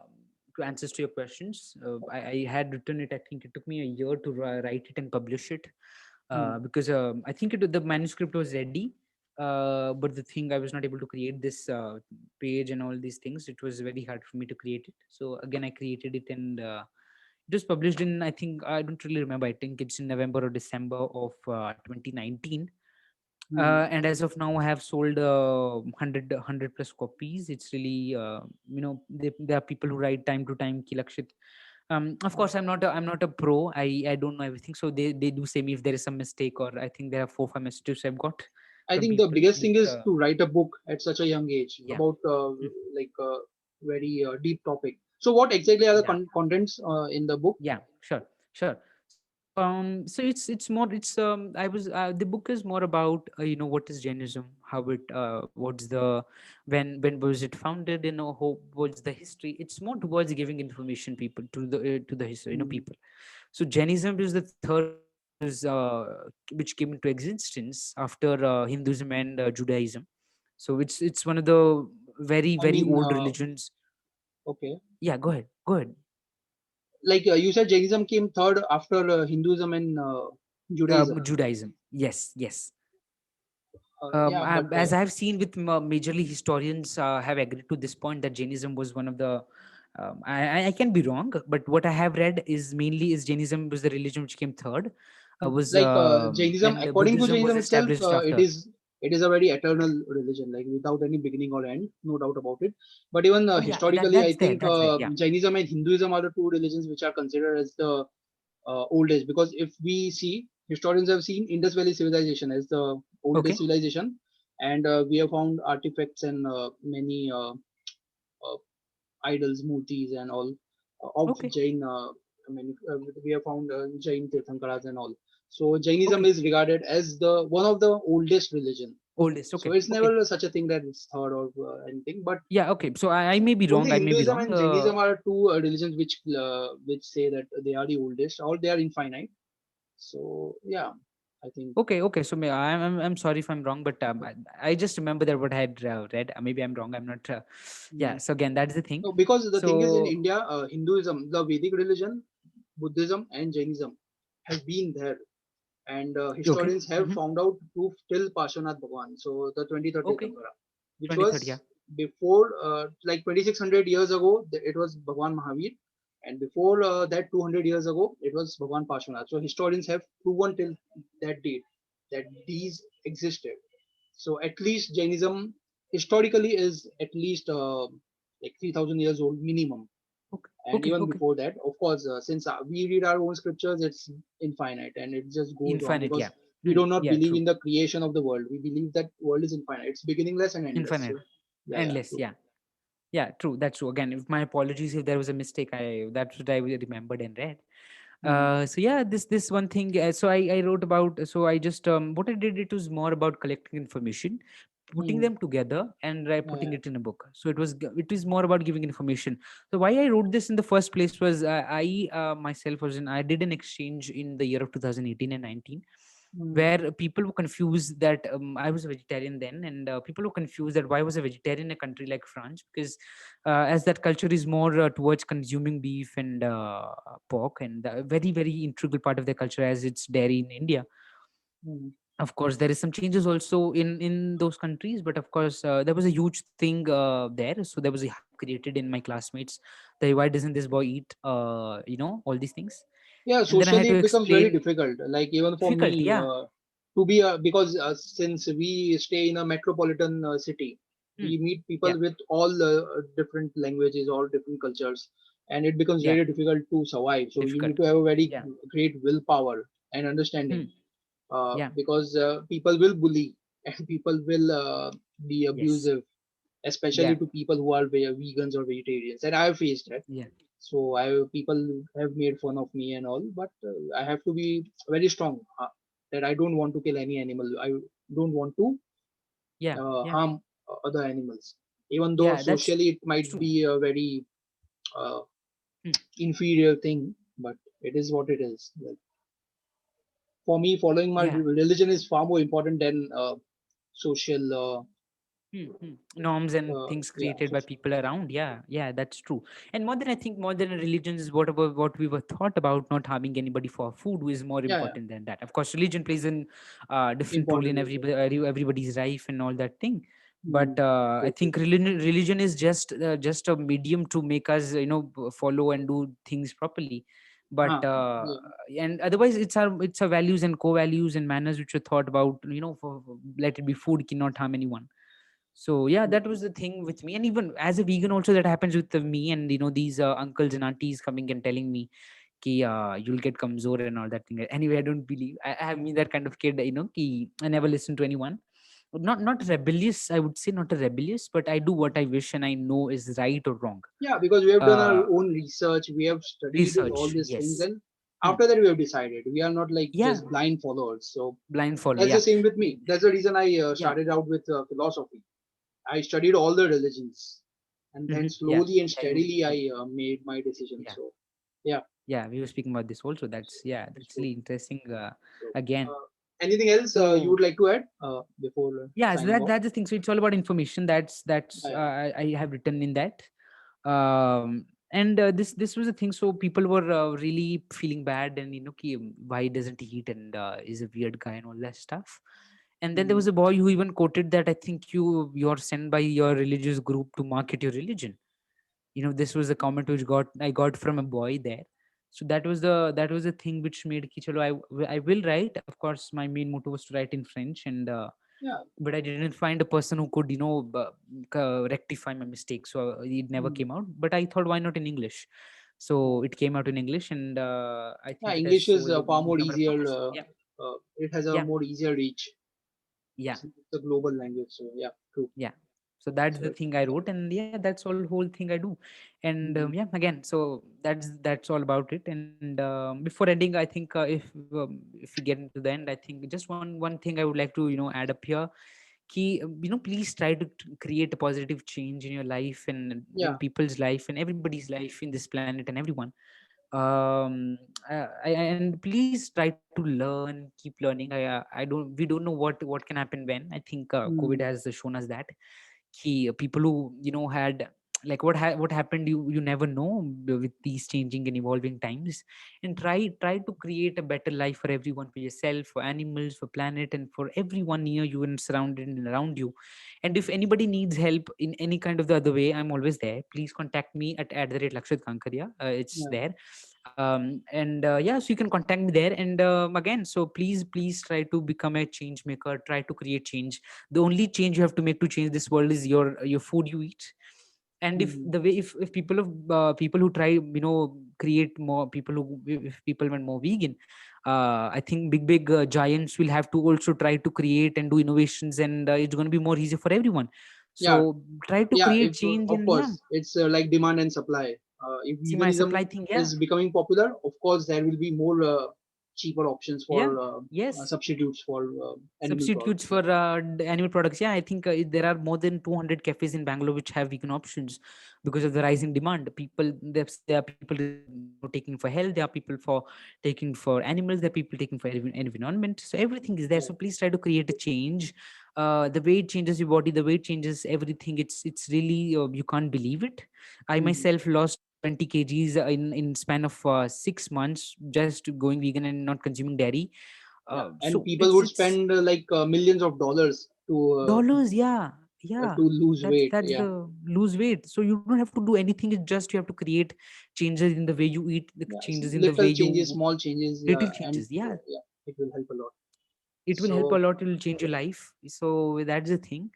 to answers to your questions, I had written it. I think it took me a year to write it and publish it, hmm. because I think the manuscript was ready. But the thing, I was not able to create this page and all these things. It was very hard for me to create it. So again, I created it, and it was published in, I think, I don't really remember. I think it's in November or December of 2019. Hmm. And as of now, I have sold 100 plus copies. It's really, there are people who write time to time, Ki Lakshit. Of course, I'm not a pro. I don't know everything. So they do say me if there is some mistake, or I think there are 4 5 messages I've got I from think the people. biggest But thing is to write a book at such a young age yeah, about mm, like very deep topic. So what exactly are the yeah. contents in the book? Yeah, sure, sure. So it's I was the book is more about what is Jainism, how it what's the when was it founded, how what's the history. It's more towards giving information people to the history, Mm. people. So Jainism is the third religion which came into existence after Hinduism and Judaism. So it's one of the very I very mean, old religions. okay. Yeah, go ahead, go ahead. Like you said, Jainism came third after Hinduism and Judaism. Judaism, yes, yes. Yeah, but As I have seen with majorly historians have agreed to this point that Jainism was one of the. I can be wrong, but what I have read is mainly is Jainism was the religion which came third, was like Jainism, and according to Buddhism was Jainism itself, established it after. is a very eternal religion, like without any beginning or end, no doubt about it. But even Oh yeah, historically, I that's there. think That's there. Yeah. Jainism and Hinduism are the two religions which are considered as the oldest. Because if we see, historians have seen Indus Valley civilization as the oldest Okay. civilization, and we have found artifacts and many uh, idols, murtis, and all of Okay. Jain. I mean, we have found Jain Tirthankaras and all. So Jainism Okay. is regarded as the one of the oldest religion. Oldest. So Okay. it's Okay. never such a thing that it's third or anything. But Yeah. Okay. So I may be wrong. only I may be Hinduism wrong. and Jainism are two religions which say that they are the oldest, or they are infinite. So yeah, I think. Okay, okay. So I'm sorry if I'm wrong, but I just remember that what I had read. Maybe I'm wrong. I'm not. Yeah. Mm. So again, that's the thing. No, because the thing is, in So India, Hinduism, the Vedic religion, Buddhism, and Jainism have been there, and okay. historians have Mm-hmm. found out proof till Parshvanath Bhagwan, so the 23rd Okay. Tirthankara, which 23rd. Yeah. was before, like 2600 years ago, it was Bhagwan Mahavir, and before that 200 years ago, it was Bhagwan Parshvanath. So historians have proven till that date that these existed. So at least Jainism historically is at least like 3000 years old minimum, Okay. and Okay. even Okay. before that, of course, since we read our own scriptures, it's infinite and it just goes on, Infinite. because Yeah. we do not Yeah. believe True. in the creation of the world. We believe that world is infinite, it's beginningless and endless. Infinite. So yeah, yeah, Endless. true. Yeah. Yeah. True. That's true. Again, if my apologies if there was a mistake, that's what I remembered and read. Hmm. So yeah, this one thing. So I wrote about. So I just what I did, it was more about collecting information, putting Hmm. them together, and Yeah, putting yeah. it in a book. So it is more about giving information. So why I wrote this in the first place was I myself was in I did an exchange in the year of 2018 and 19, Hmm. where people were confused that I was a vegetarian then, and people were confused that why I was a vegetarian in a country like France, because as that culture is more towards consuming beef and pork, and a very very integral part of their culture as it's dairy in India. Hmm. Of course there is some changes also in those countries, but of course there was a huge thing there. So there was a hype created in my classmates that why doesn't this boy eat all these things, Yeah, and then I had socially to it becomes very explain. difficult. Like even for Difficult, me, yeah. to be because since we stay in a metropolitan city, Hmm. we meet Yeah. people with all different languages, all different cultures, and it becomes Yeah. very difficult to survive. So you Difficult. need to have a very Yeah. great willpower and understanding, Hmm. Yeah. because people will bully and people will be Yes. abusive, especially Yeah. to people who are vegans or vegetarians, and I have faced that. Yeah. So I people have made fun of me and all, but I have to be very strong, that I don't want to kill any animal. I don't want to Yeah. Yeah. harm other animals, even though Yeah. That's socially it might true. be a very uh, Hmm. inferior thing, but it is what it is. Like, for me, following my Yeah. religion is far more important than social. Norms and things Yeah, created by people around. Yeah, yeah, that's true. And more than I think, more than religions is what we were taught about not harming anybody for food is more yeah, yeah, important than that. Of course, religion plays an different role in important as well. everybody's life and all that thing. But Mm, I true, true. think religion is just a medium to make us follow and do things properly. But Yeah. and otherwise, it's our values and co-values and manners which are thought about. Let it be food cannot harm anyone. So yeah, that was the thing with me. And even as a vegan also, that happens with me, and these uncles and aunties coming and telling me ki you'll get kamzor and all that thing. Anyway, I don't believe. I have been that kind of kid, ki I never listen to anyone. Not rebellious, I would say, not a rebellious, but I do what I wish and I know is right or wrong. Yeah, because we have done our uh own research, we have studied all Research, these things, yes. and After that, we have decided. We are not like Yeah, just blind followers. So blind follow. that's Yeah. the same with me. That's the reason I Yeah. started out with philosophy. I studied all the religions, and then Yeah. slowly and Yeah. You, steadily I made my decision. yeah. So yeah. Yeah. We were speaking about this also. So, That's so, really interesting. so, Again. uh, anything else you So would like to add before yeah, so signing off? that's the thing. So it's all about information. That's Yeah, yeah. I have written in that. And this was a thing. So people were really feeling bad, and why doesn't he eat, and is a weird guy and all that stuff. And then there Mhm. was a boy who even quoted that, I think you're sent by your religious group to market your religion. This was a comment which I got from a boy there. So that was the thing which made ki chalo I will write. Of course, my main motto was to write in French, and Yeah. but I didn't find a person who could rectify my mistake, so it never Mhm. came out. But I thought, why not in English? Yeah. So it came out in English, and I Yeah, think it has English is sold, far more become a easier. podcast. Yeah. It has a Yeah. more easier reach. Yeah. It's a global language. So yeah, true. Yeah. So that's the So thing I yeah. wrote, and yeah, that's all whole thing I do. And Mhm. yeah, again, so that's all about it. And before ending, I think if we get into the end, I think just one thing I would like to add up here. Key, please try to create a positive change in your life, and in Yeah. people's life, and everybody's life in this planet, and everyone. And please try to learn, keep learning. I don't We don't know what can happen when. I think COVID Mhm. has shown us that people who had like what happened, you never know with these changing and evolving times. And try to create a better life for everyone, for yourself, for animals, for planet, and for everyone near you and surrounded and around you. And if anybody needs help in any kind of the other way, I'm always there. Please contact me at the rate Lakshit Kankariya. It's Yeah. there. And yeah, so you can contact me there. And again, so please try to become a change maker, try to create change. The only change you have to make to change this world is your food you eat. And if Mhm. the way if people who try create more people who if people went more vegan, I think big giants will have to also try to create and do innovations, and it's going to be more easier for everyone. Yeah. So try to Yeah. create If change, of and yeah, course it's like demand and supply. If see my supply veganism thing. Yeah. is becoming popular, of course there will be more cheaper options Yeah. for Yes. substitutes for animal Substitutes products. for Yeah. animal products. Yeah, I think there are more than 200 cafes in Bangalore which have vegan options because of the rising demand. There are people taking for health, there are people for taking for animals, there are people taking for environment. So everything is there. Yeah. So please try to create a change. The way it changes your body, the way it changes everything, it's really you can't believe it. I Mhm. myself lost 20 kgs in span of 6 months, just going vegan and not consuming dairy. Yeah. And So people would it's spend like millions of dollars dollars. Yeah. Yeah. to lose that's weight. that's Yeah. the lose weight. So you don't have to do anything. It's just you have to create changes in the way you eat, the Yeah. changes in the way Little changes, you small changes, little and changes. Yeah. yeah, it will help a lot. It will help a So lot. It will change your life. So that's the thing.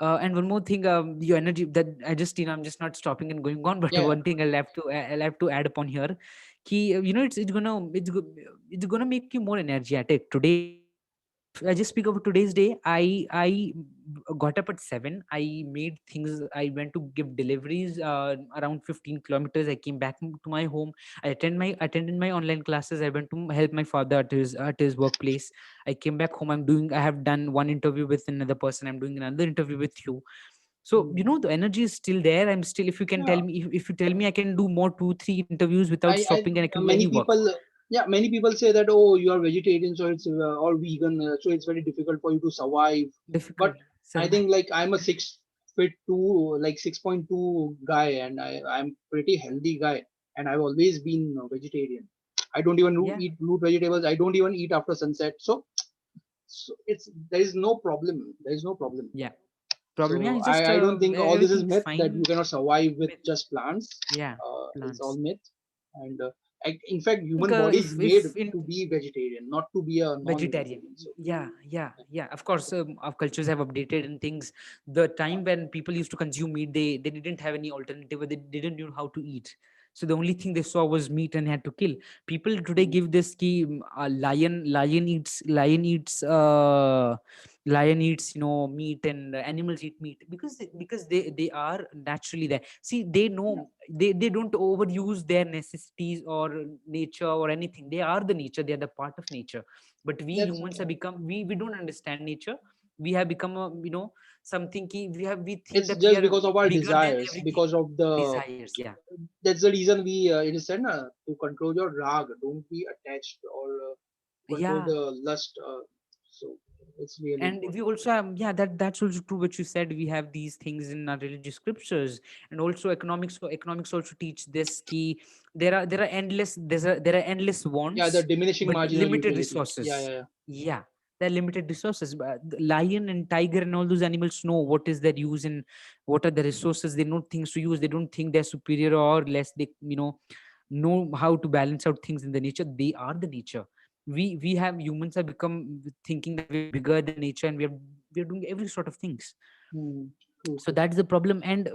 And one more thing, your energy that I'm just not stopping and going on, but yeah, yeah. one thing I'll have to add upon here. Key, it's gonna make you more energetic today. If I just speak of today's day, I got up at 7. I made things. I went to give deliveries around 15 kilometers. I came back to my home. I attended my online classes. I went to help my father at his workplace. I came back home. I have done one interview with another person. I'm doing another interview with you. So Mhm. the energy is still there. I'm still, if you can tell Yeah. me, if you tell me I can do more 2 3 interviews without I stopping, and I can do any many work. people, yeah, many people say that, oh, you are vegetarian, so it's or vegan, so it's very difficult for you to survive. But Difficult I survive. think like I'm a 6 feet two, like 6.2 guy, and I'm pretty healthy guy, and I've always been vegetarian. I don't even Yeah. eat root vegetables. I don't even eat after sunset. So it's there is no problem. There is no problem. Yeah. Problem. Yeah. So It's just I don't think all this is everything's myth that you fine. cannot survive with With just plants. yeah, It's all plants. myth. And in fact, I think human body is made if in to be vegetarian, not to be a vegetarian. non-vegetarian. So Yeah, of course, our cultures have updated and things. The yeah. time when people used to consume meat, they didn't have any alternative, or they didn't know how to eat. So the only thing they saw was meat and had to kill. People today Mm, give this key, lion eats lion eats, meat, and animals eat meat because they are naturally there. See, they Yeah. know, they don't overuse their necessities or nature or anything. They are the nature, they are the part of nature. But we That's humans have become, we don't understand nature. We have become a, something we think it's that we just are because of our bigger than desires, everything. because of the Desires, yeah. that's the reason we it is said to control your rag, don't be attached, or control Yeah. the lust. So it's really And we important. also have, yeah, that's also true what you said. We have these things in our religious scriptures. And also economics also teach this key. There are endless Yeah, the wants, diminishing but marginal limited utility. Yeah, resources. yeah, yeah. Yeah, there are limited resources. But the lion and tiger and all those animals know what is their use and what are the resources. They know things to use. They don't think they're superior or less. They, know how to balance out things in the nature. They are the nature. We have, humans have become thinking that we're bigger than nature, and we're doing every sort of things. Hmm. True, So true. that's the problem. And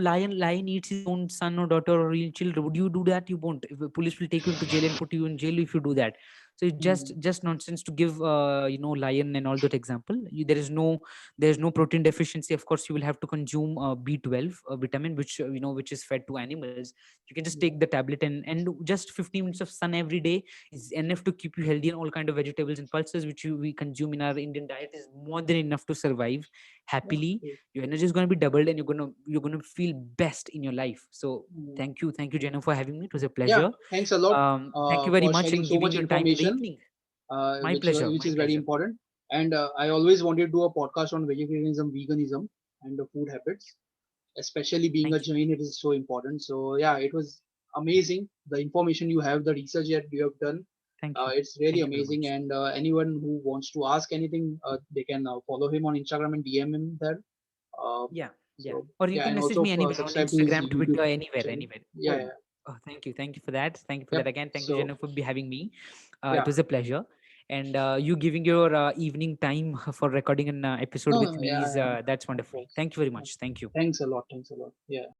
lion eats his own son or daughter or real children. Would you do that? You won't. If the police will take you into jail and put you in jail if you do that. So it's Hmm. just nonsense to give lion and all that example. There is no protein deficiency. Of course, you will have to consume B12 vitamin, which is fed to animals. You can just take Yeah. the tablet, and just 15 minutes of sun every day is enough to keep you healthy. And all kind of vegetables and pulses which we consume in our Indian diet is more than enough to survive Yeah. happily. True. Your energy is going to be doubled, and you're going to feel best in your life. So Hmm. thank you, Jenna, for having me. It was a Yeah. pleasure. Thanks a lot Thank you very for much sharing and so giving much your time in the information, evening. My which pleasure, which my is very pleasure. important. And I always wanted to do a podcast on vegetarianism, veganism, and the food habits. Especially being a Thank you. Jain, it is so important. So yeah, it was amazing. The information you have, the research that you have done, Thank you. it's really Thank you very amazing. much. And anyone who wants to ask anything, they can follow him on Instagram and DM him there. Uh, Yeah, yeah. so Or you yeah, can and message also me anywhere on subscribe to his Instagram, YouTube Twitter, anywhere, channel. anywhere. Yeah, Oh, yeah. thank you for that. Thank you for that Yep. again. Thank you, So Jenna, for having me. It yeah, was a pleasure. And you giving your evening time for recording an episode no, with no, me yeah, is yeah, that's of wonderful. course. Thank you very Yeah. much. Thank you. Thanks a lot. Thanks a lot. Yeah.